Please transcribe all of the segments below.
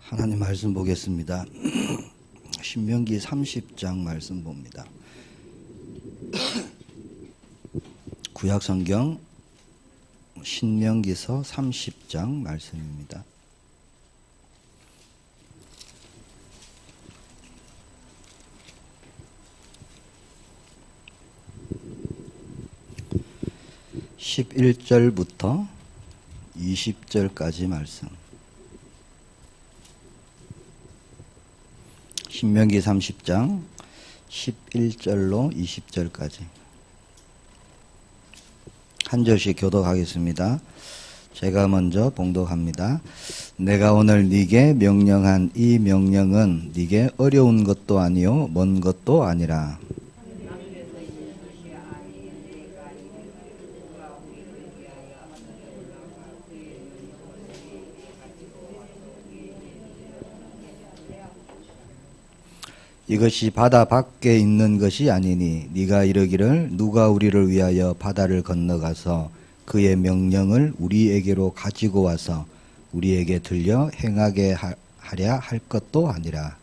하나님 말씀 보겠습니다. 신명기 30장 말씀 봅니다. 구약성경 신명기서 30장 말씀입니다. (11절부터) (20절까지) 말씀. 신명기 30장 11절로 20절까지 한 절씩 교독하겠습니다. 제가 먼저 봉독합니다. 내가 오늘 네게 명령한 이 명령은 네게 어려운 것도 아니요 먼 것도 아니라 이것이 바다 밖에 있는 것이 아니니 네가 이르기를 누가 우리를 위하여 바다를 건너가서 그의 명령을 우리에게로 가지고 와서 우리에게 들려 행하게 하랴 할 것도 아니라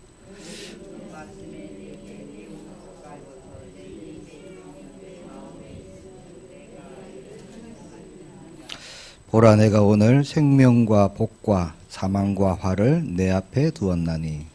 보라 내가 오늘 생명과 복과 사망과 화를 내 앞에 두었나니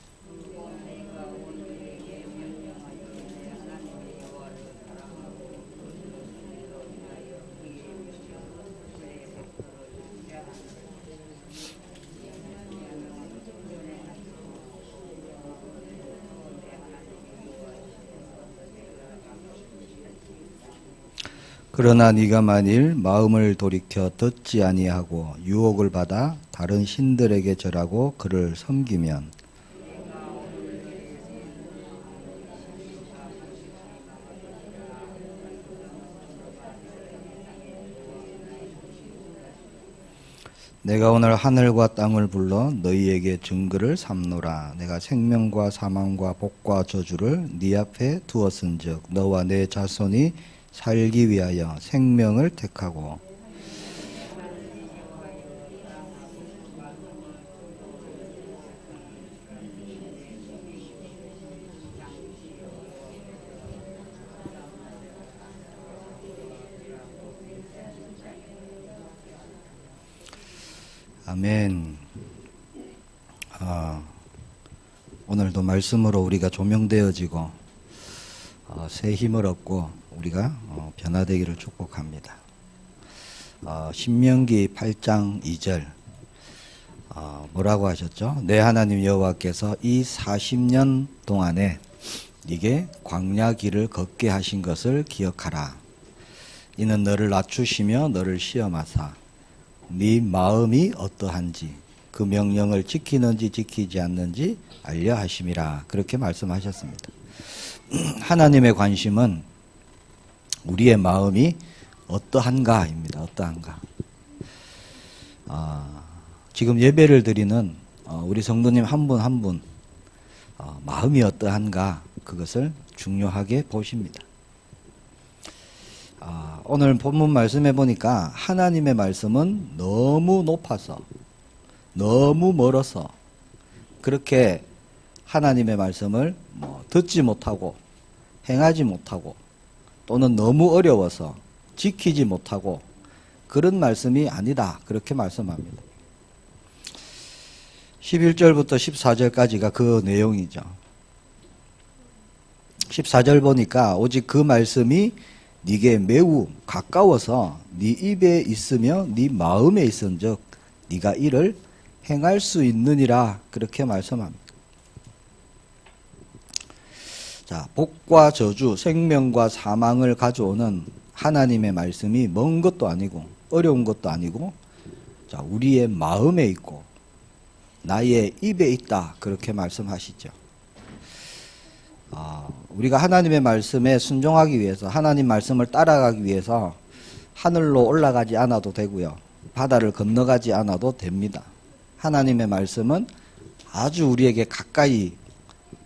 그러나 네가 만일 마음을 돌이켜 듣지 아니하고 유혹을 받아 다른 신들에게 절하고 그를 섬기면 내가 오늘 하늘과 땅을 불러 너희에게 증거를 삼노라. 내가 생명과 사망과 복과 저주를 네 앞에 두었은즉 너와 내 자손이 살기 위하여 생명을 택하고 아멘. 오늘도 말씀으로 우리가 조명되어지고 새 힘을 얻고 우리가 변화되기를 축복합니다. 신명기 8장 2절 뭐라고 하셨죠? 내 하나님 여호와께서 이 40년 동안에 네게 광야 길을 걷게 하신 것을 기억하라. 이는 너를 낮추시며 너를 시험하사 네 마음이 어떠한지 그 명령을 지키는지 지키지 않는지 알려 하심이라. 그렇게 말씀하셨습니다. 하나님의 관심은 우리의 마음이 어떠한가입니다. 어떠한가. 지금 예배를 드리는 우리 성도님 한 분 한 분 마음이 어떠한가 그것을 중요하게 보십니다. 오늘 본문 말씀해 보니까 하나님의 말씀은 너무 높아서 너무 멀어서 그렇게 하나님의 말씀을 듣지 못하고 행하지 못하고 또는 너무 어려워서 지키지 못하고 그런 말씀이 아니다. 그렇게 말씀합니다. 11절부터 14절까지가 그 내용이죠. 14절 보니까 오직 그 말씀이 네게 매우 가까워서 네 입에 있으며 네 마음에 있은즉 네가 이를 행할 수 있느니라. 그렇게 말씀합니다. 자, 복과 저주, 생명과 사망을 가져오는 하나님의 말씀이 먼 것도 아니고 어려운 것도 아니고 자, 우리의 마음에 있고 나의 입에 있다. 그렇게 말씀하시죠. 우리가 하나님의 말씀에 순종하기 위해서 하나님 말씀을 따라가기 위해서 하늘로 올라가지 않아도 되고요. 바다를 건너가지 않아도 됩니다. 하나님의 말씀은 아주 우리에게 가까이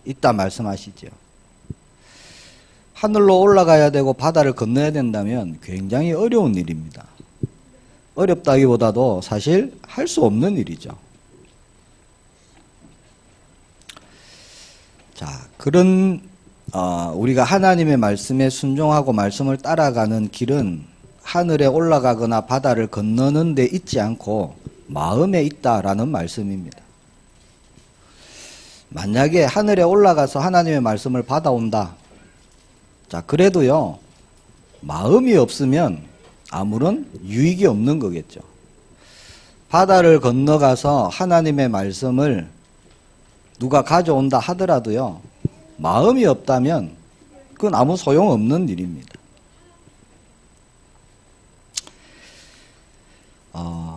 있다 말씀하시죠. 하늘로 올라가야 되고 바다를 건너야 된다면 굉장히 어려운 일입니다. 어렵다기보다도 사실 할 수 없는 일이죠. 자, 그런 우리가 하나님의 말씀에 순종하고 말씀을 따라가는 길은 하늘에 올라가거나 바다를 건너는 데 있지 않고 마음에 있다라는 말씀입니다. 만약에 하늘에 올라가서 하나님의 말씀을 받아온다. 자, 그래도요, 마음이 없으면 아무런 유익이 없는 거겠죠. 바다를 건너가서 하나님의 말씀을 누가 가져온다 하더라도요, 마음이 없다면 그건 아무 소용없는 일입니다.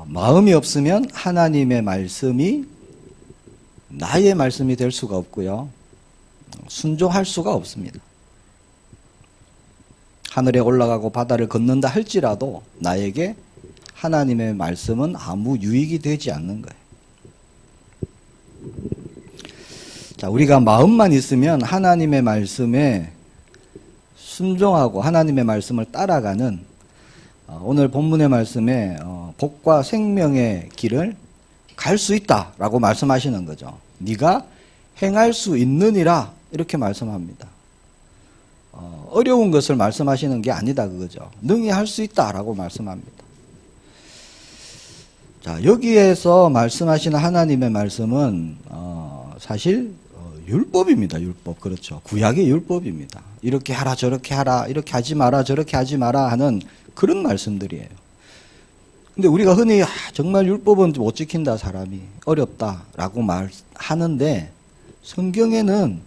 마음이 없으면 하나님의 말씀이 나의 말씀이 될 수가 없고요. 순종할 수가 없습니다. 하늘에 올라가고 바다를 걷는다 할지라도 나에게 하나님의 말씀은 아무 유익이 되지 않는 거예요. 자, 우리가 마음만 있으면 하나님의 말씀에 순종하고 하나님의 말씀을 따라가는 오늘 본문의 말씀에 복과 생명의 길을 갈 수 있다라고 말씀하시는 거죠. 네가 행할 수 있느니라 이렇게 말씀합니다. 어려운 것을 말씀하시는 게 아니다 그거죠. 능히 할 수 있다라고 말씀합니다. 자, 여기에서 말씀하시는 하나님의 말씀은 사실 율법입니다. 율법. 그렇죠. 구약의 율법입니다. 이렇게 하라 저렇게 하라 이렇게 하지 마라 저렇게 하지 마라 하는 그런 말씀들이에요. 근데 우리가 흔히 정말 율법은 못 지킨다 사람이 어렵다라고 말하는데 성경에는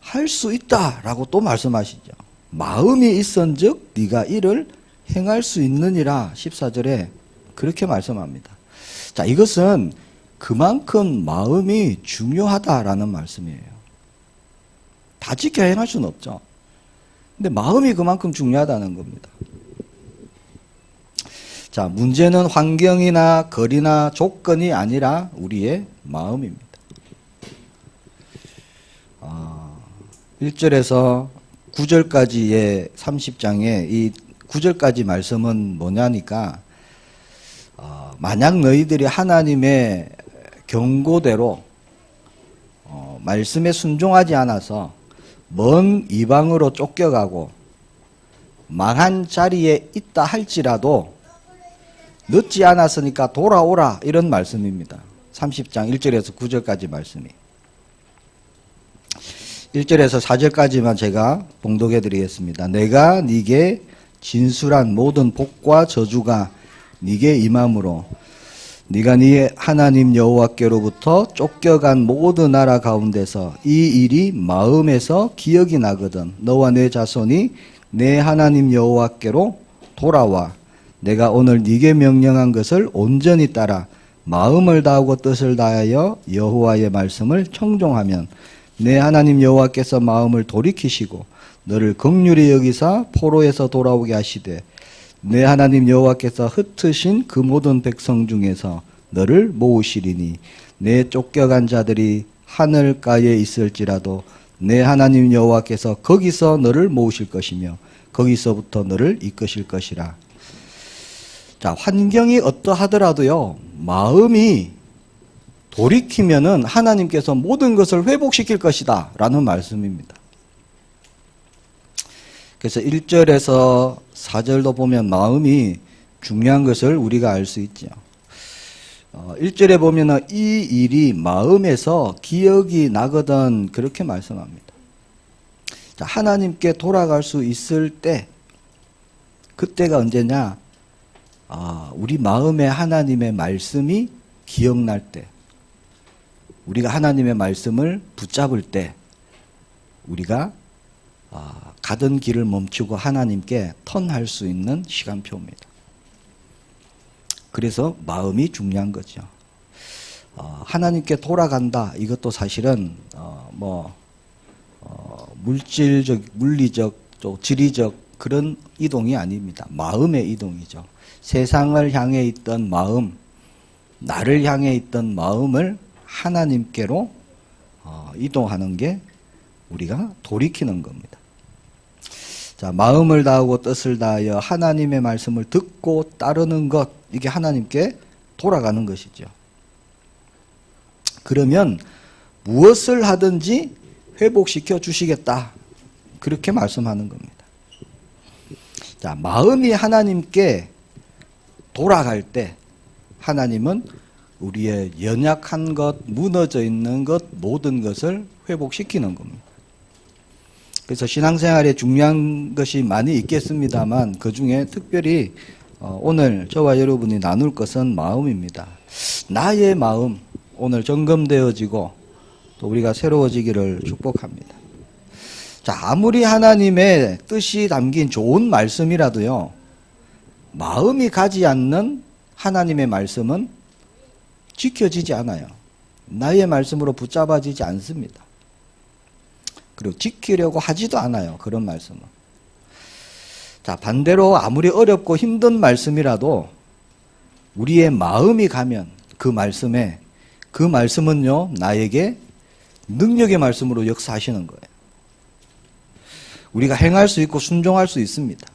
할 수 있다라고 또 말씀하시죠. 마음이 있은즉 네가 이를 행할 수 있느니라 14절에 그렇게 말씀합니다. 자, 이것은 그만큼 마음이 중요하다라는 말씀이에요. 다 지켜 행할 수는 없죠. 근데 마음이 그만큼 중요하다는 겁니다. 자, 문제는 환경이나 거리나 조건이 아니라 우리의 마음입니다. 1절에서 9절까지의 30장의 이 9절까지 말씀은 뭐냐니까 만약 너희들이 하나님의 경고대로 말씀에 순종하지 않아서 먼 이방으로 쫓겨가고 망한 자리에 있다 할지라도 늦지 않았으니까 돌아오라 이런 말씀입니다. 30장 1절에서 9절까지 말씀이 1절에서 4절까지만 제가 봉독해 드리겠습니다. 내가 네게 진술한 모든 복과 저주가 네게 임함으로 네가 네 하나님 여호와께로부터 쫓겨간 모든 나라 가운데서 이 일이 마음에서 기억이 나거든 너와 네 자손이 내 하나님 여호와께로 돌아와 내가 오늘 네게 명령한 것을 온전히 따라 마음을 다하고 뜻을 다하여 여호와의 말씀을 청종하면 내 하나님 여호와께서 마음을 돌이키시고 너를 긍휼히 여기사 포로에서 돌아오게 하시되 내 하나님 여호와께서 흩으신 그 모든 백성 중에서 너를 모으시리니 내 쫓겨간 자들이 하늘가에 있을지라도 내 하나님 여호와께서 거기서 너를 모으실 것이며 거기서부터 너를 이끄실 것이라. 자, 환경이 어떠하더라도요 마음이 돌이키면은 하나님께서 모든 것을 회복시킬 것이다 라는 말씀입니다. 그래서 1절에서 4절도 보면 마음이 중요한 것을 우리가 알 수 있죠. 1절에 보면은 이 일이 마음에서 기억이 나거든 그렇게 말씀합니다. 자, 하나님께 돌아갈 수 있을 때 그때가 언제냐? 우리 마음에 하나님의 말씀이 기억날 때 우리가 하나님의 말씀을 붙잡을 때 우리가 가던 길을 멈추고 하나님께 턴할 수 있는 시간표입니다. 그래서 마음이 중요한 거죠. 하나님께 돌아간다 이것도 사실은 물질적, 물리적, 또 지리적 그런 이동이 아닙니다. 마음의 이동이죠. 세상을 향해 있던 마음, 나를 향해 있던 마음을 하나님께로 이동하는 게 우리가 돌이키는 겁니다. 자, 마음을 다하고 뜻을 다하여 하나님의 말씀을 듣고 따르는 것, 이게 하나님께 돌아가는 것이죠. 그러면 무엇을 하든지 회복시켜 주시겠다. 그렇게 말씀하는 겁니다. 자, 마음이 하나님께 돌아갈 때 하나님은 우리의 연약한 것, 무너져 있는 것, 모든 것을 회복시키는 겁니다. 그래서 신앙생활에 중요한 것이 많이 있겠습니다만 그 중에 특별히 오늘 저와 여러분이 나눌 것은 마음입니다. 나의 마음 오늘 점검되어지고 또 우리가 새로워지기를 축복합니다. 자, 아무리 하나님의 뜻이 담긴 좋은 말씀이라도요, 마음이 가지 않는 하나님의 말씀은 지켜지지 않아요. 나의 말씀으로 붙잡아지지 않습니다. 그리고 지키려고 하지도 않아요. 그런 말씀은. 자, 반대로 아무리 어렵고 힘든 말씀이라도 우리의 마음이 가면 그 말씀에, 그 말씀은요, 나에게 능력의 말씀으로 역사하시는 거예요. 우리가 행할 수 있고 순종할 수 있습니다.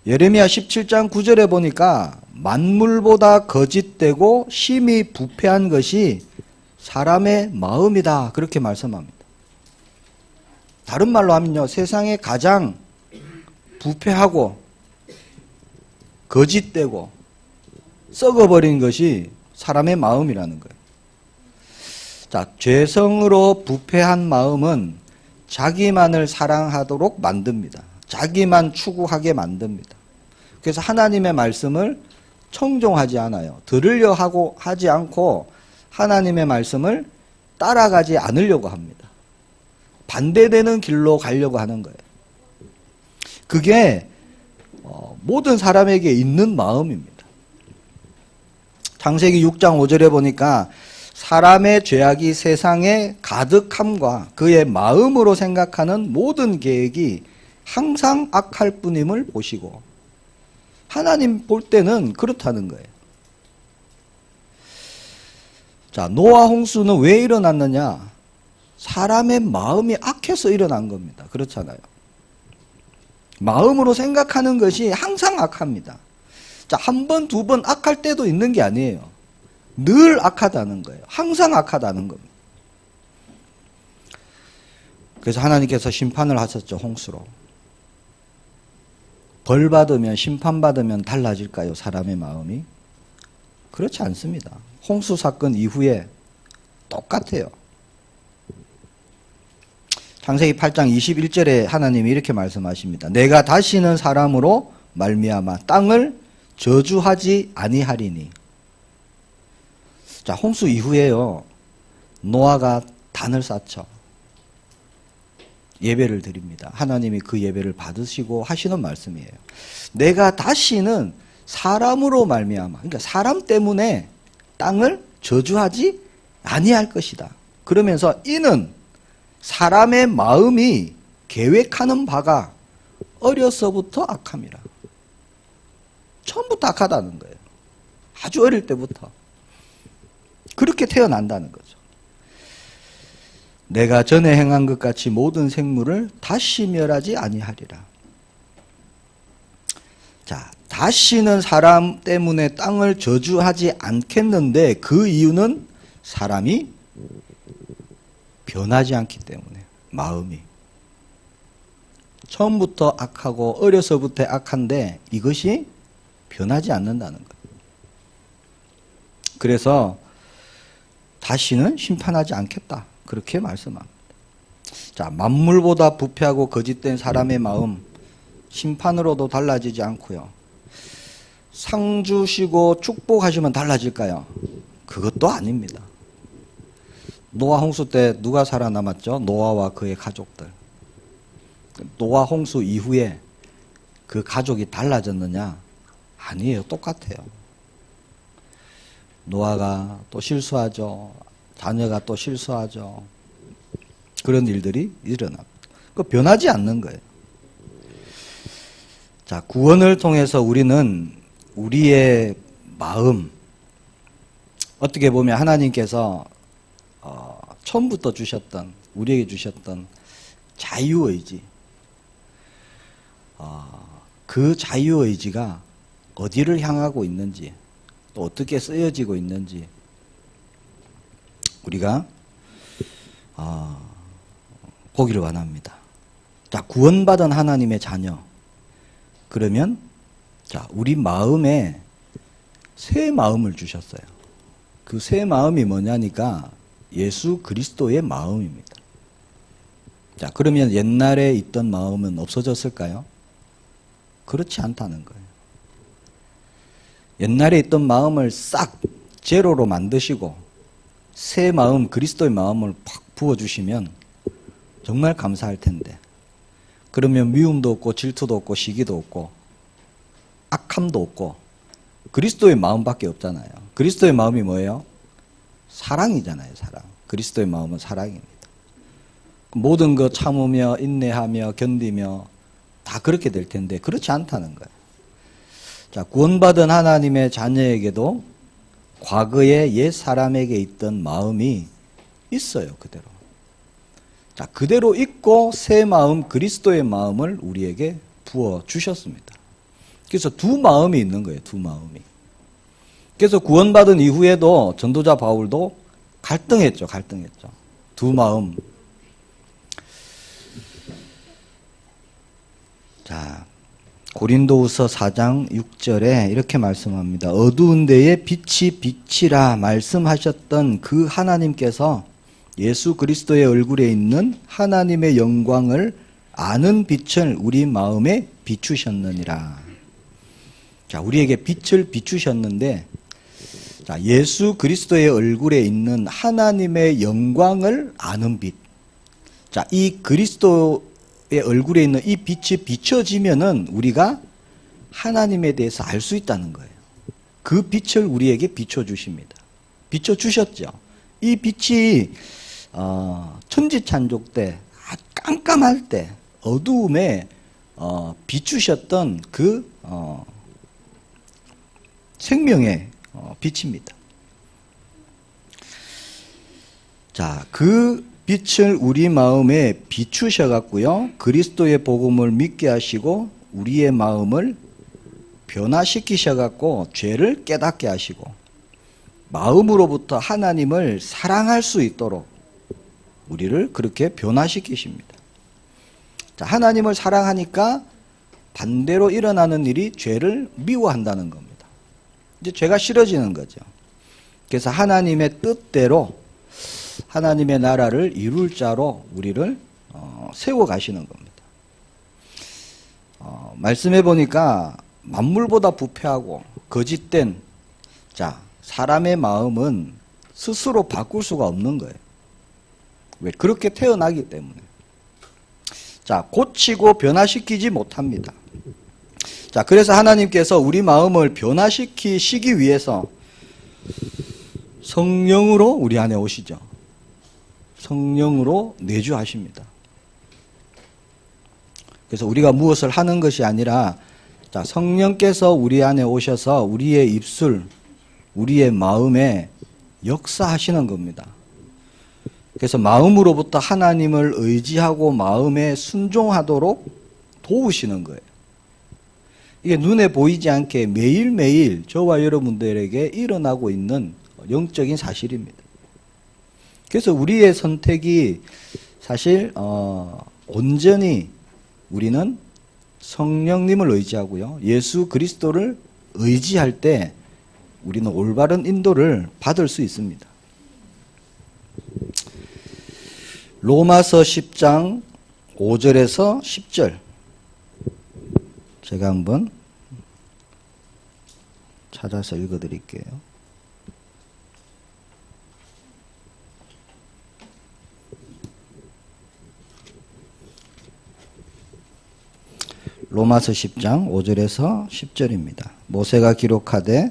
예레미야 17장 9절에 보니까 만물보다 거짓되고 심히 부패한 것이 사람의 마음이다. 그렇게 말씀합니다. 다른 말로 하면요, 세상에 가장 부패하고 거짓되고 썩어버린 것이 사람의 마음이라는 거예요. 자, 죄성으로 부패한 마음은 자기만을 사랑하도록 만듭니다. 자기만 추구하게 만듭니다. 그래서 하나님의 말씀을 청종하지 않아요. 들으려 하고 하지 않고 하나님의 말씀을 따라가지 않으려고 합니다. 반대되는 길로 가려고 하는 거예요. 그게 모든 사람에게 있는 마음입니다. 창세기 6장 5절에 보니까 사람의 죄악이 세상에 가득함과 그의 마음으로 생각하는 모든 계획이 항상 악할 뿐임을 보시고, 하나님 볼 때는 그렇다는 거예요. 자, 노아 홍수는 왜 일어났느냐? 사람의 마음이 악해서 일어난 겁니다. 그렇잖아요. 마음으로 생각하는 것이 항상 악합니다. 자, 한 번, 두 번 악할 때도 있는 게 아니에요. 늘 악하다는 거예요. 항상 악하다는 겁니다. 그래서 하나님께서 심판을 하셨죠, 홍수로. 벌 받으면, 심판 받으면 달라질까요, 사람의 마음이? 그렇지 않습니다. 홍수 사건 이후에 똑같아요. 창세기 8장 21절에 하나님이 이렇게 말씀하십니다. 내가 다시는 사람으로 말미암아 땅을 저주하지 아니하리니. 자, 홍수 이후에요, 노아가 단을 쌓죠. 예배를 드립니다. 하나님이 그 예배를 받으시고 하시는 말씀이에요. 내가 다시는 사람으로 말미암아, 그러니까 사람 때문에 땅을 저주하지 아니할 것이다. 그러면서 이는 사람의 마음이 계획하는 바가 어려서부터 악함이라. 처음부터 악하다는 거예요. 아주 어릴 때부터. 그렇게 태어난다는 거죠. 내가 전에 행한 것 같이 모든 생물을 다시 멸하지 아니하리라. 자, 다시는 사람 때문에 땅을 저주하지 않겠는데 그 이유는 사람이 변하지 않기 때문에, 마음이. 처음부터 악하고 어려서부터 악한데 이것이 변하지 않는다는 거예요. 그래서 다시는 심판하지 않겠다. 그렇게 말씀합니다. 자, 만물보다 부패하고 거짓된 사람의 마음, 심판으로도 달라지지 않고요. 상 주시고 축복하시면 달라질까요? 그것도 아닙니다. 노아 홍수 때 누가 살아남았죠? 노아와 그의 가족들. 노아 홍수 이후에 그 가족이 달라졌느냐? 아니에요. 똑같아요. 노아가 또 실수하죠. 자녀가 또 실수하죠. 그런 일들이 일어납니다. 그 변하지 않는 거예요. 자, 구원을 통해서 우리는 우리의 마음, 어떻게 보면 하나님께서 처음부터 주셨던, 우리에게 주셨던 자유의지, 그 자유의지가 어디를 향하고 있는지, 또 어떻게 쓰여지고 있는지 우리가 보기를 원합니다. 자, 구원받은 하나님의 자녀. 그러면 자, 우리 마음에 새 마음을 주셨어요. 그 새 마음이 뭐냐니까 예수 그리스도의 마음입니다. 자, 그러면 옛날에 있던 마음은 없어졌을까요? 그렇지 않다는 거예요. 옛날에 있던 마음을 싹 제로로 만드시고 새 마음, 그리스도의 마음을 팍 부어주시면 정말 감사할 텐데, 그러면 미움도 없고 질투도 없고 시기도 없고 악함도 없고 그리스도의 마음밖에 없잖아요. 그리스도의 마음이 뭐예요? 사랑이잖아요. 사랑. 그리스도의 마음은 사랑입니다. 모든 것 참으며 인내하며 견디며 다 그렇게 될 텐데 그렇지 않다는 거예요. 자, 구원받은 하나님의 자녀에게도 과거의 옛 사람에게 있던 마음이 있어요. 그대로. 자, 그대로 있고 새 마음, 그리스도의 마음을 우리에게 부어 주셨습니다. 그래서 두 마음이 있는 거예요. 두 마음이. 그래서 구원받은 이후에도 전도자 바울도 갈등했죠. 두 마음. 자, 고린도후서 4장 6절에 이렇게 말씀합니다. 어두운 데에 빛이 비치라 말씀하셨던 그 하나님께서 예수 그리스도의 얼굴에 있는 하나님의 영광을 아는 빛을 우리 마음에 비추셨느니라. 자, 우리에게 빛을 비추셨는데, 자, 예수 그리스도의 얼굴에 있는 하나님의 영광을 아는 빛. 자, 이 그리스도의 얼굴에 있는 이 빛이 비춰지면은 우리가 하나님에 대해서 알 수 있다는 거예요. 그 빛을 우리에게 비춰주십니다. 비춰주셨죠. 이 빛이 천지찬족 때 깜깜할 때 어두움에 비추셨던 그 생명의 빛입니다. 자, 그 빛을 우리 마음에 비추셔갖고요, 그리스도의 복음을 믿게 하시고 우리의 마음을 변화시키셔갖고 죄를 깨닫게 하시고 마음으로부터 하나님을 사랑할 수 있도록 우리를 그렇게 변화시키십니다. 자, 하나님을 사랑하니까 반대로 일어나는 일이 죄를 미워한다는 겁니다. 이제 죄가 싫어지는 거죠. 그래서 하나님의 뜻대로 하나님의 나라를 이룰 자로 우리를 세워 가시는 겁니다. 말씀해 보니까 만물보다 부패하고 거짓된, 자, 사람의 마음은 스스로 바꿀 수가 없는 거예요. 왜? 그렇게 태어나기 때문에. 자, 고치고 변화시키지 못합니다. 자, 그래서 하나님께서 우리 마음을 변화시키시기 위해서 성령으로 우리 안에 오시죠. 성령으로 내주하십니다. 그래서 우리가 무엇을 하는 것이 아니라, 자, 성령께서 우리 안에 오셔서 우리의 입술, 우리의 마음에 역사하시는 겁니다. 그래서 마음으로부터 하나님을 의지하고 마음에 순종하도록 도우시는 거예요. 이게 눈에 보이지 않게 매일매일 저와 여러분들에게 일어나고 있는 영적인 사실입니다. 그래서 우리의 선택이 사실 온전히 우리는 성령님을 의지하고요, 예수 그리스도를 의지할 때 우리는 올바른 인도를 받을 수 있습니다. 로마서 10장 5절에서 10절 제가 한번 찾아서 읽어드릴게요. 로마서 10장 5절에서 10절입니다. 모세가 기록하되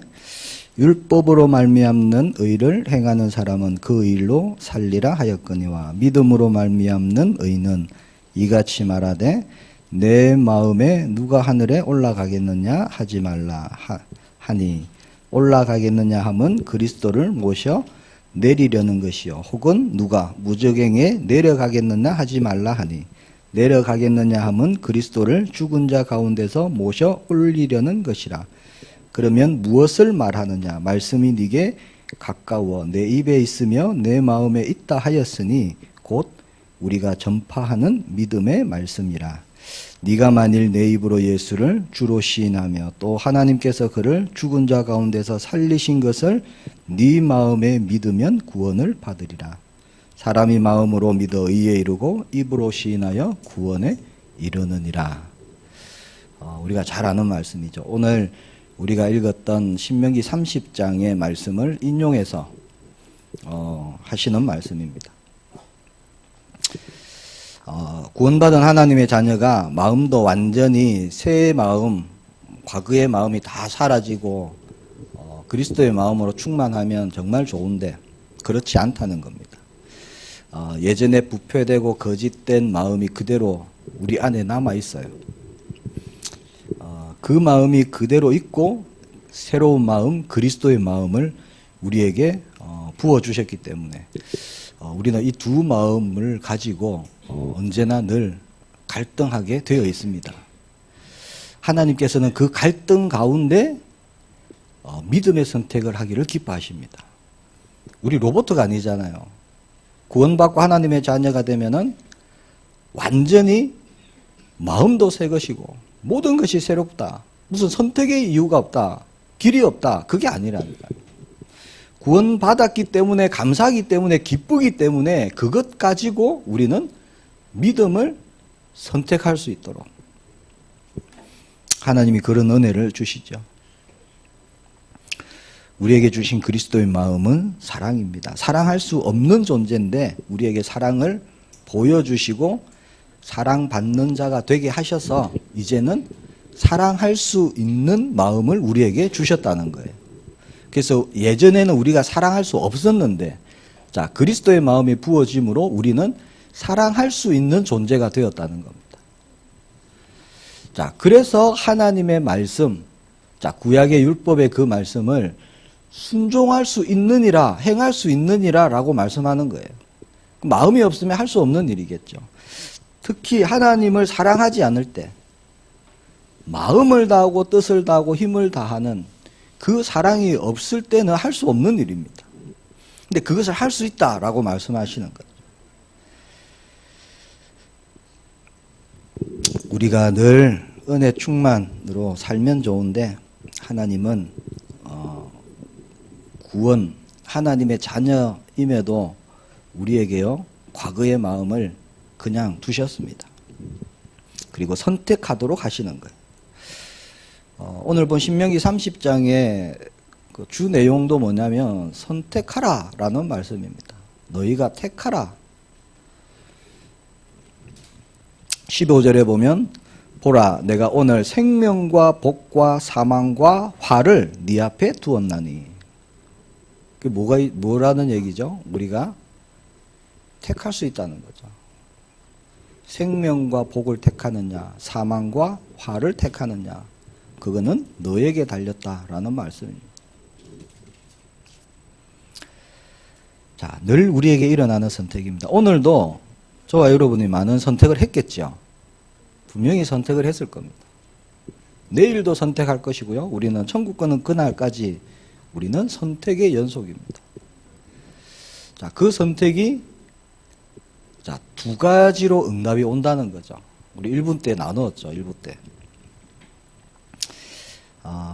율법으로 말미암는 의를 행하는 사람은 그 일로 살리라 하였거니와 믿음으로 말미암는 의는 이같이 말하되 내 마음에 누가 하늘에 올라가겠느냐 하지 말라 하니 올라가겠느냐 함은 그리스도를 모셔 내리려는 것이요 혹은 누가 무저갱에 내려가겠느냐 하지 말라 하니 내려가겠느냐 함은 그리스도를 죽은 자 가운데서 모셔 올리려는 것이라. 그러면 무엇을 말하느냐? 말씀이 네게 가까워 내 입에 있으며 내 마음에 있다 하였으니 곧 우리가 전파하는 믿음의 말씀이라. 네가 만일 내 입으로 예수를 주로 시인하며 또 하나님께서 그를 죽은 자 가운데서 살리신 것을 네 마음에 믿으면 구원을 받으리라. 사람이 마음으로 믿어 의에 이르고 입으로 시인하여 구원에 이르느니라. 우리가 잘 아는 말씀이죠. 오늘 우리가 읽었던 신명기 30장의 말씀을 인용해서 하시는 말씀입니다. 구원받은 하나님의 자녀가 마음도 완전히 새 마음, 과거의 마음이 다 사라지고 그리스도의 마음으로 충만하면 정말 좋은데 그렇지 않다는 겁니다. 예전에 부패되고 거짓된 마음이 그대로 우리 안에 남아 있어요. 그 마음이 그대로 있고 새로운 마음, 그리스도의 마음을 우리에게 부어주셨기 때문에 우리는 이 두 마음을 가지고 언제나 늘 갈등하게 되어 있습니다. 하나님께서는 그 갈등 가운데 믿음의 선택을 하기를 기뻐하십니다. 우리 로봇가 아니잖아요. 구원받고 하나님의 자녀가 되면은 완전히 마음도 새 것이고 모든 것이 새롭다. 무슨 선택의 이유가 없다. 길이 없다. 그게 아니라니까요. 구원받았기 때문에 감사하기 때문에 기쁘기 때문에 그것 가지고 우리는 믿음을 선택할 수 있도록 하나님이 그런 은혜를 주시죠. 우리에게 주신 그리스도의 마음은 사랑입니다. 사랑할 수 없는 존재인데 우리에게 사랑을 보여주시고 사랑받는 자가 되게 하셔서 이제는 사랑할 수 있는 마음을 우리에게 주셨다는 거예요. 그래서 예전에는 우리가 사랑할 수 없었는데 자, 그리스도의 마음이 부어짐으로 우리는 사랑할 수 있는 존재가 되었다는 겁니다. 자, 그래서 하나님의 말씀, 자, 구약의 율법의 그 말씀을 순종할 수 있느니라, 행할 수 있느니라 라고 말씀하는 거예요. 마음이 없으면 할 수 없는 일이겠죠. 특히 하나님을 사랑하지 않을 때 마음을 다하고 뜻을 다하고 힘을 다하는 그 사랑이 없을 때는 할 수 없는 일입니다. 근데 그것을 할 수 있다라고 말씀하시는 거죠. 우리가 늘 은혜 충만으로 살면 좋은데 하나님은 구원, 하나님의 자녀임에도 우리에게요 과거의 마음을 그냥 두셨습니다. 그리고 선택하도록 하시는 거예요. 오늘 본 신명기 30장의 그 주 내용도 뭐냐면 선택하라 라는 말씀입니다. 너희가 택하라. 15절에 보면 보라 내가 오늘 생명과 복과 사망과 화를 네 앞에 두었나니. 그게 뭐라는 얘기죠? 우리가 택할 수 있다는 거죠. 생명과 복을 택하느냐 사망과 화를 택하느냐 그거는 너에게 달렸다라는 말씀입니다. 자, 늘 우리에게 일어나는 선택입니다. 오늘도 저와 여러분이 많은 선택을 했겠죠. 분명히 선택을 했을 겁니다. 내일도 선택할 것이고요. 우리는 천국 가는 그날까지 우리는 선택의 연속입니다. 자, 그 선택이 자, 두 가지로 응답이 온다는 거죠. 우리 1분 때 나누었죠. 1분 때.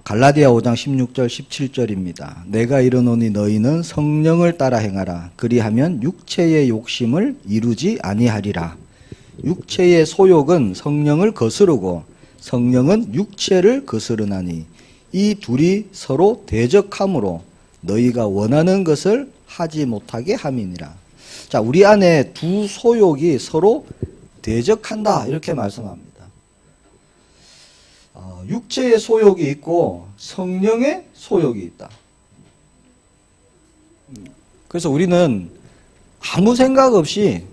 갈라디아 5장 16절 17절입니다. 내가 이르노니 너희는 성령을 따라 행하라. 그리하면 육체의 욕심을 이루지 아니하리라. 육체의 소욕은 성령을 거스르고 성령은 육체를 거스르나니 이 둘이 서로 대적함으로 너희가 원하는 것을 하지 못하게 함이니라. 자, 우리 안에 두 소욕이 서로 대적한다 이렇게 말씀합니다. 육체의 소욕이 있고 성령의 소욕이 있다. 그래서 우리는 아무 생각 없이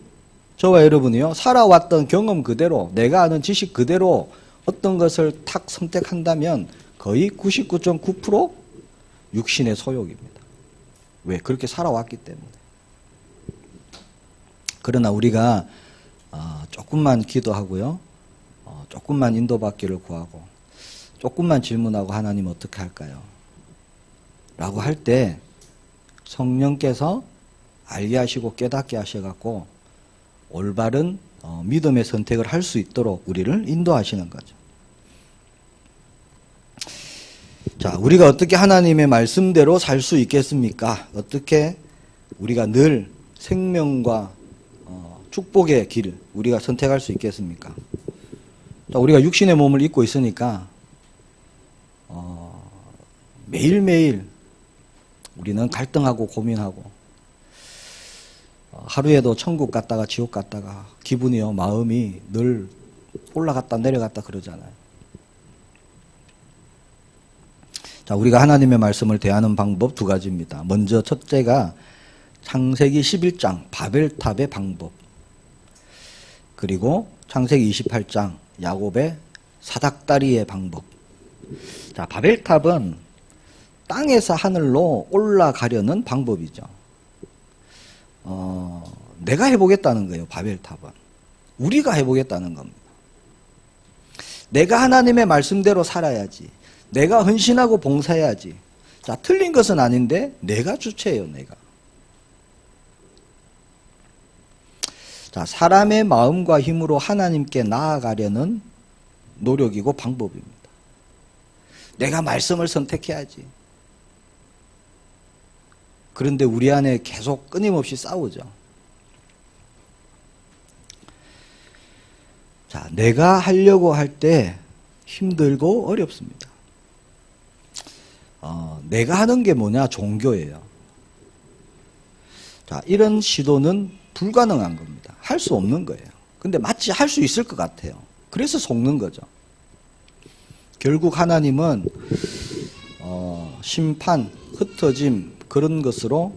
저와 여러분이요 살아왔던 경험 그대로 내가 아는 지식 그대로 어떤 것을 탁 선택한다면 거의 99.9% 육신의 소욕입니다. 왜? 그렇게 살아왔기 때문에. 그러나 우리가 조금만 기도하고요 조금만 인도받기를 구하고 조금만 질문하고 하나님 어떻게 할까요? 라고 할 때 성령께서 알게 하시고 깨닫게 하셔갖고 올바른 믿음의 선택을 할 수 있도록 우리를 인도하시는 거죠. 자, 우리가 어떻게 하나님의 말씀대로 살 수 있겠습니까? 어떻게 우리가 늘 생명과 축복의 길을 우리가 선택할 수 있겠습니까? 자, 우리가 육신의 몸을 입고 있으니까 매일매일 우리는 갈등하고 고민하고 하루에도 천국 갔다가 지옥 갔다가 기분이요 마음이 늘 올라갔다 내려갔다 그러잖아요. 자, 우리가 하나님의 말씀을 대하는 방법 두 가지입니다. 먼저 첫째가 창세기 11장 바벨탑의 방법, 그리고 창세기 28장 야곱의 사닥다리의 방법. 자, 바벨탑은 땅에서 하늘로 올라가려는 방법이죠. 내가 해보겠다는 거예요. 바벨탑은 우리가 해보겠다는 겁니다. 내가 하나님의 말씀대로 살아야지, 내가 헌신하고 봉사해야지. 자, 틀린 것은 아닌데 내가 주체예요. 내가. 자, 사람의 마음과 힘으로 하나님께 나아가려는 노력이고 방법입니다. 내가 말씀을 선택해야지. 그런데 우리 안에 계속 끊임없이 싸우죠. 자, 내가 하려고 할 때 힘들고 어렵습니다. 내가 하는 게 뭐냐? 종교예요. 자, 이런 시도는 불가능한 겁니다. 할 수 없는 거예요. 근데 마치 할 수 있을 것 같아요. 그래서 속는 거죠. 결국 하나님은 심판, 흩어짐 그런 것으로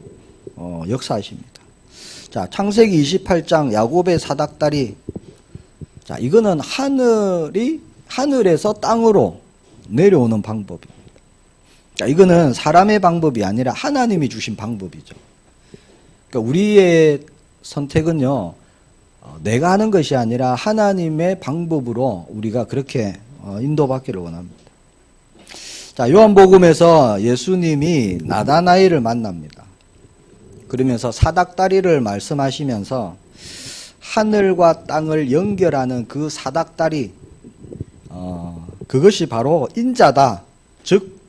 역사하십니다. 자, 창세기 28장 야곱의 사닥다리. 자, 이거는 하늘에서 땅으로 내려오는 방법입니다. 자, 이거는 사람의 방법이 아니라 하나님이 주신 방법이죠. 그러니까 우리의 선택은요, 내가 하는 것이 아니라 하나님의 방법으로 우리가 그렇게 인도받기를 원합니다. 자, 요한복음에서 예수님이 나다나엘을 만납니다. 그러면서 사닥다리를 말씀하시면서 하늘과 땅을 연결하는 그 사닥다리, 그것이 바로 인자다. 즉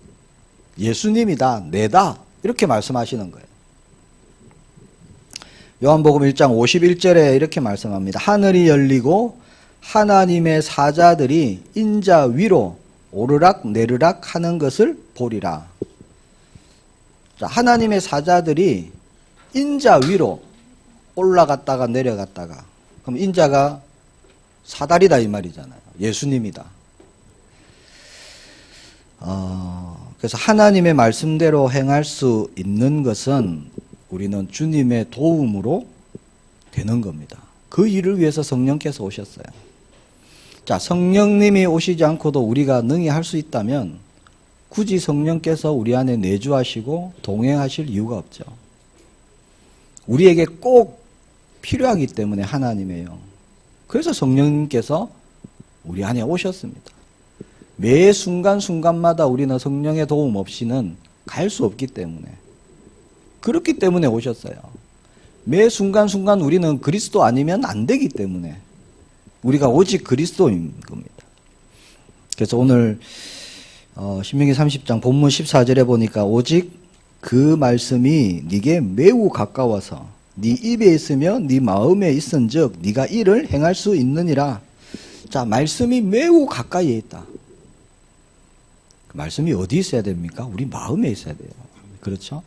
예수님이다. 내다. 이렇게 말씀하시는 거예요. 요한복음 1장 51절에 이렇게 말씀합니다. 하늘이 열리고 하나님의 사자들이 인자 위로 오르락 내리락 하는 것을 보리라. 자, 하나님의 사자들이 인자 위로 올라갔다가 내려갔다가, 그럼 인자가 사다리다 이 말이잖아요. 예수님이다. 그래서 하나님의 말씀대로 행할 수 있는 것은 우리는 주님의 도움으로 되는 겁니다. 그 일을 위해서 성령께서 오셨어요. 자, 성령님이 오시지 않고도 우리가 능히 할 수 있다면 굳이 성령께서 우리 안에 내주하시고 동행하실 이유가 없죠. 우리에게 꼭 필요하기 때문에 하나님의 영. 그래서 성령님께서 우리 안에 오셨습니다. 매 순간순간마다 우리는 성령의 도움 없이는 갈 수 없기 때문에, 그렇기 때문에 오셨어요. 매 순간순간 우리는 그리스도 아니면 안 되기 때문에 우리가 오직 그리스도인 겁니다. 그래서 오늘 신명기 30장 본문 14절에 보니까 오직 그 말씀이 네게 매우 가까워서 네 입에 있으며 네 마음에 있은즉 네가 이를 행할 수 있느니라. 자, 말씀이 매우 가까이에 있다. 그 말씀이 어디 있어야 됩니까? 우리 마음에 있어야 돼요. 그렇죠?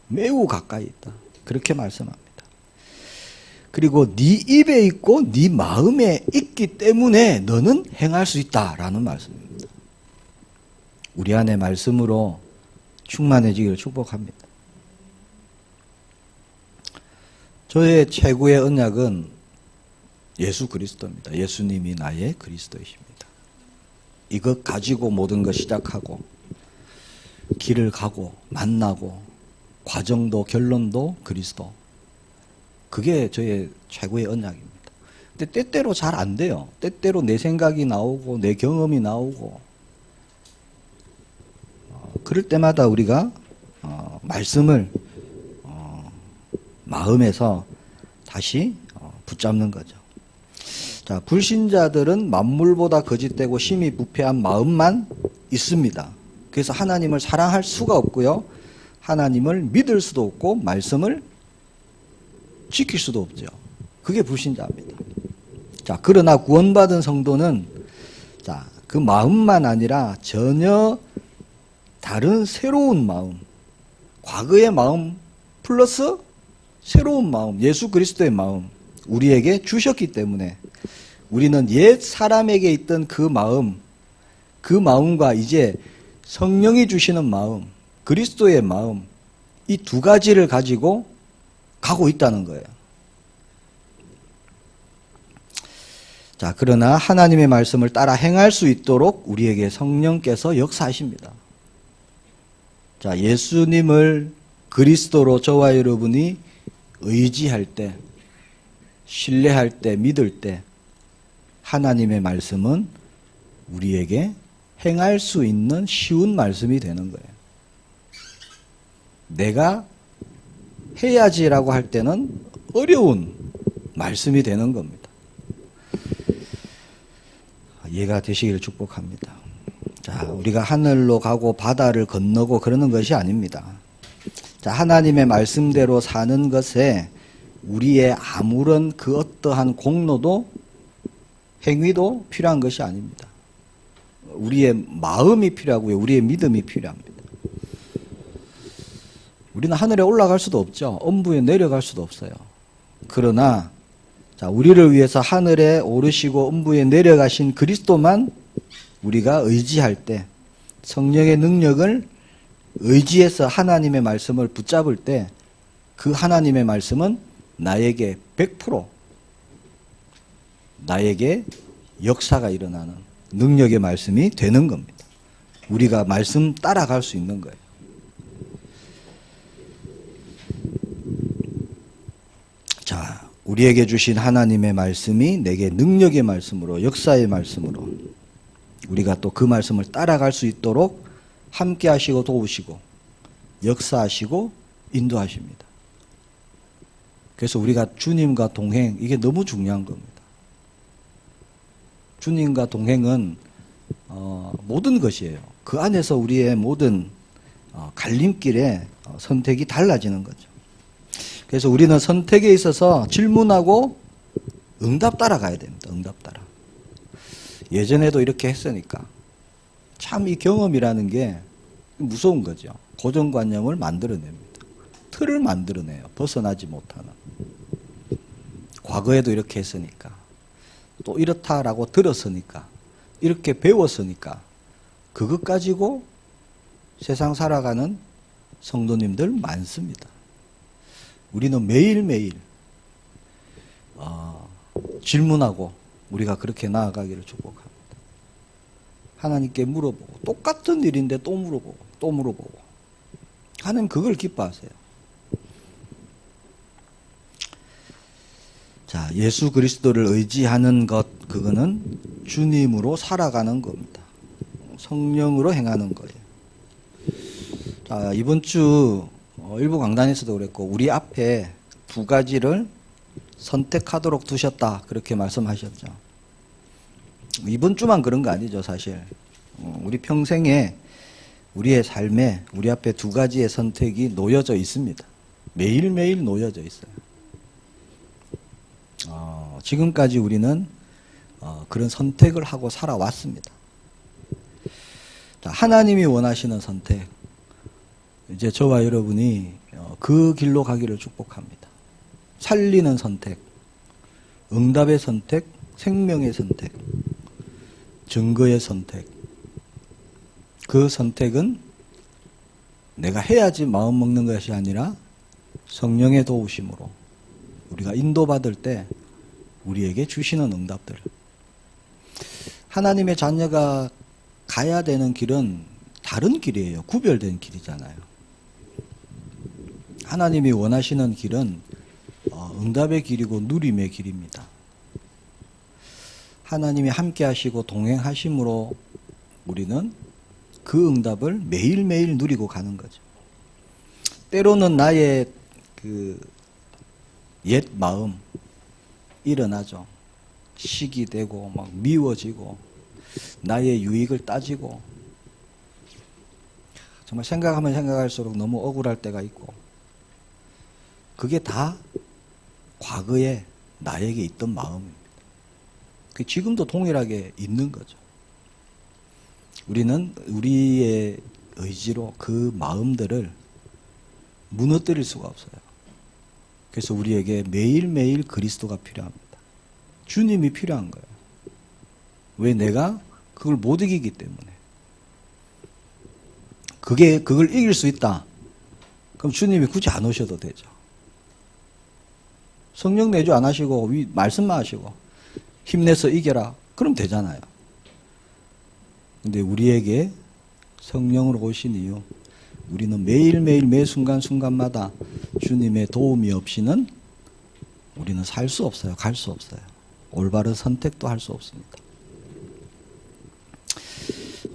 매우 가까이 있다. 그렇게 말씀합니다. 그리고 네 입에 있고 네 마음에 있기 때문에 너는 행할 수 있다라는 말씀입니다. 우리 안에 말씀으로 충만해지기를 축복합니다. 저의 최고의 언약은 예수 그리스도입니다. 예수님이 나의 그리스도이십니다. 이것 가지고 모든 것 시작하고 길을 가고 만나고 과정도 결론도 그리스도. 그게 저의 최고의 언약입니다. 근데 때때로 잘 안 돼요. 때때로 내 생각이 나오고 내 경험이 나오고 그럴 때마다 우리가 말씀을 마음에서 다시 붙잡는 거죠. 자, 불신자들은 만물보다 거짓되고 심히 부패한 마음만 있습니다. 그래서 하나님을 사랑할 수가 없고요. 하나님을 믿을 수도 없고 말씀을 지킬 수도 없죠. 그게 불신자입니다. 자, 그러나 구원받은 성도는 자, 그 마음만 아니라 전혀 다른 새로운 마음, 과거의 마음 플러스 새로운 마음, 예수 그리스도의 마음 우리에게 주셨기 때문에 우리는 옛 사람에게 있던 그 마음과 이제 성령이 주시는 마음, 그리스도의 마음, 이 두 가지를 가지고 가고 있다는 거예요. 자, 그러나 하나님의 말씀을 따라 행할 수 있도록 우리에게 성령께서 역사하십니다. 자, 예수님을 그리스도로 저와 여러분이 의지할 때, 신뢰할 때, 믿을 때 하나님의 말씀은 우리에게 행할 수 있는 쉬운 말씀이 되는 거예요. 내가 해야지라고 할 때는 어려운 말씀이 되는 겁니다. 이해가 되시기를 축복합니다. 자, 우리가 하늘로 가고 바다를 건너고 그러는 것이 아닙니다. 자, 하나님의 말씀대로 사는 것에 우리의 아무런 그 어떠한 공로도 행위도 필요한 것이 아닙니다. 우리의 마음이 필요하고요. 우리의 믿음이 필요합니다. 우리는 하늘에 올라갈 수도 없죠. 엄부에 내려갈 수도 없어요. 그러나 자, 우리를 위해서 하늘에 오르시고 엄부에 내려가신 그리스도만 우리가 의지할 때 성령의 능력을 의지해서 하나님의 말씀을 붙잡을 때 그 하나님의 말씀은 나에게 100% 나에게 역사가 일어나는 능력의 말씀이 되는 겁니다. 우리가 말씀 따라갈 수 있는 거예요. 자, 우리에게 주신 하나님의 말씀이 내게 능력의 말씀으로 역사의 말씀으로 우리가 또 그 말씀을 따라갈 수 있도록 함께 하시고 도우시고 역사하시고 인도하십니다. 그래서 우리가 주님과 동행, 이게 너무 중요한 겁니다. 주님과 동행은 모든 것이에요. 그 안에서 우리의 모든 갈림길에 선택이 달라지는 거죠. 그래서 우리는 선택에 있어서 질문하고 응답 따라가야 됩니다. 응답 따라. 예전에도 이렇게 했으니까 참 이 경험이라는 게 무서운 거죠. 고정관념을 만들어냅니다. 틀을 만들어내요. 벗어나지 못하는. 과거에도 이렇게 했으니까 또 이렇다라고 들었으니까 이렇게 배웠으니까 그것 가지고 세상 살아가는 성도님들 많습니다. 우리는 매일매일 질문하고 우리가 그렇게 나아가기를 축복합니다. 하나님께 물어보고 똑같은 일인데 또 물어보고 또 물어보고 하나님 그걸 기뻐하세요. 자, 예수 그리스도를 의지하는 것, 그거는 주님으로 살아가는 겁니다. 성령으로 행하는 거예요. 자, 이번 주 일부 강단에서도 그랬고 우리 앞에 두 가지를 선택하도록 두셨다 그렇게 말씀하셨죠. 이번 주만 그런 거 아니죠, 사실. 우리 평생에 우리의 삶에 우리 앞에 두 가지의 선택이 놓여져 있습니다. 매일매일 놓여져 있어요. 지금까지 우리는 그런 선택을 하고 살아왔습니다. 자, 하나님이 원하시는 선택, 이제 저와 여러분이 그 길로 가기를 축복합니다. 살리는 선택, 응답의 선택, 생명의 선택, 증거의 선택. 그 선택은 내가 해야지 마음 먹는 것이 아니라 성령의 도우심으로 우리가 인도받을 때 우리에게 주시는 응답들. 하나님의 자녀가 가야 되는 길은 다른 길이에요. 구별된 길이잖아요. 하나님이 원하시는 길은 응답의 길이고 누림의 길입니다. 하나님이 함께 하시고 동행하심으로 우리는 그 응답을 매일매일 누리고 가는 거죠. 때로는 나의 그 옛 마음, 일어나죠. 식이 되고 막 미워지고 나의 유익을 따지고 정말 생각하면 생각할수록 너무 억울할 때가 있고 그게 다 과거에 나에게 있던 마음입니다. 그 지금도 동일하게 있는 거죠. 우리는 우리의 의지로 그 마음들을 무너뜨릴 수가 없어요. 그래서 우리에게 매일매일 그리스도가 필요합니다. 주님이 필요한 거예요. 왜? 내가 그걸 못 이기기 때문에. 그걸 이길 수 있다. 그럼 주님이 굳이 안 오셔도 되죠. 성령 내주 안 하시고 말씀만 하시고 힘내서 이겨라. 그럼 되잖아요. 근데 우리에게 성령으로 오신 이유, 우리는 매일매일 매 순간순간마다 주님의 도움이 없이는 우리는 살 수 없어요. 갈 수 없어요. 올바른 선택도 할 수 없습니다.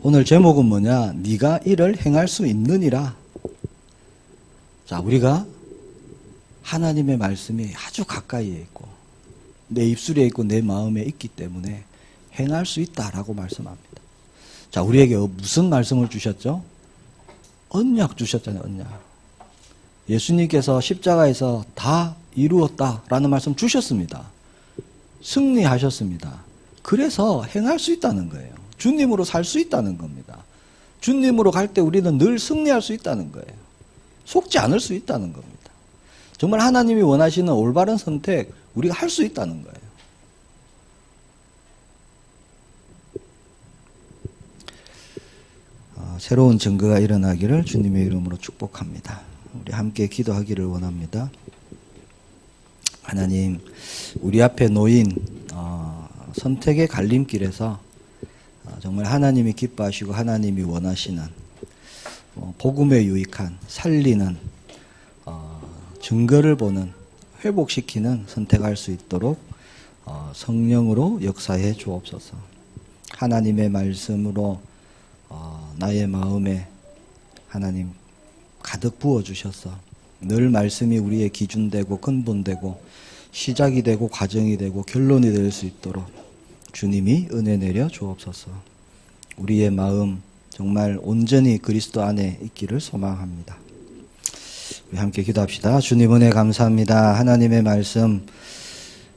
오늘 제목은 뭐냐? 네가 이를 행할 수 있느니라. 자, 우리가 하나님의 말씀이 아주 가까이에 있고 내 입술에 있고 내 마음에 있기 때문에 행할 수 있다라고 말씀합니다. 자, 우리에게 무슨 말씀을 주셨죠? 언약 주셨잖아요. 언약. 예수님께서 십자가에서 다 이루었다라는 말씀 주셨습니다. 승리하셨습니다. 그래서 행할 수 있다는 거예요. 주님으로 살 수 있다는 겁니다. 주님으로 갈 때 우리는 늘 승리할 수 있다는 거예요. 속지 않을 수 있다는 겁니다. 정말 하나님이 원하시는 올바른 선택 우리가 할 수 있다는 거예요. 새로운 증거가 일어나기를 주님의 이름으로 축복합니다. 우리 함께 기도하기를 원합니다. 하나님, 우리 앞에 놓인 선택의 갈림길에서 정말 하나님이 기뻐하시고 하나님이 원하시는 복음에 유익한 살리는 증거를 보는 회복시키는 선택할 수 있도록 성령으로 역사해 주옵소서. 하나님의 말씀으로 나의 마음에 하나님 가득 부어주셔서 늘 말씀이 우리의 기준되고 근본되고 시작이 되고 과정이 되고 결론이 될 수 있도록 주님이 은혜 내려 주옵소서. 우리의 마음 정말 온전히 그리스도 안에 있기를 소망합니다. 우리 함께 기도합시다. 주님 은혜 감사합니다. 하나님의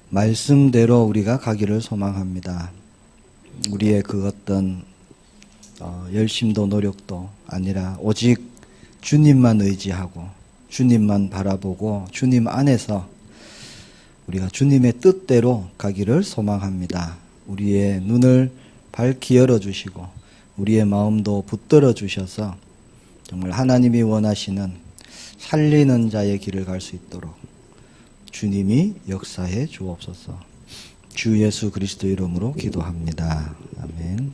말씀대로 우리가 가기를 소망합니다. 우리의 그 어떤 열심도 노력도 아니라 오직 주님만 의지하고 주님만 바라보고 주님 안에서 우리가 주님의 뜻대로 가기를 소망합니다. 우리의 눈을 밝히 열어주시고 우리의 마음도 붙들어 주셔서 정말 하나님이 원하시는 살리는 자의 길을 갈 수 있도록 주님이 역사해 주옵소서. 주 예수 그리스도 이름으로 기도합니다. 아멘.